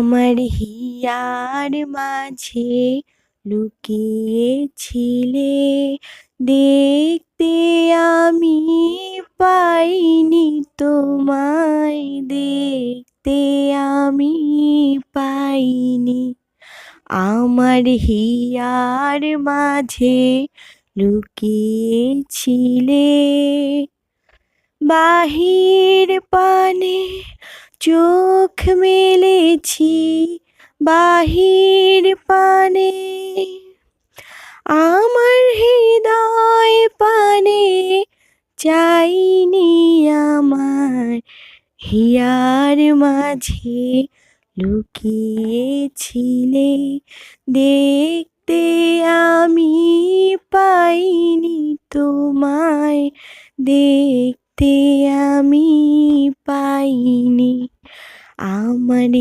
আমার হিয়ার মাঝে লুকিয়েছিলে, দেখতে আমি পাইনি তোমায়, দেখতে আমি পাইনি। আমার হিয়ার মাঝে লুকিয়েছিলে, বাহির পানে চোখ মেলেছি, বাহির পানে আমার হৃদয় পানে চাইনি আমার হিয়ার মাঝে লুকিয়েছিলে, দেখতে আমি পাইনি তোমায়, দেখতে আমি পাইনি। আমার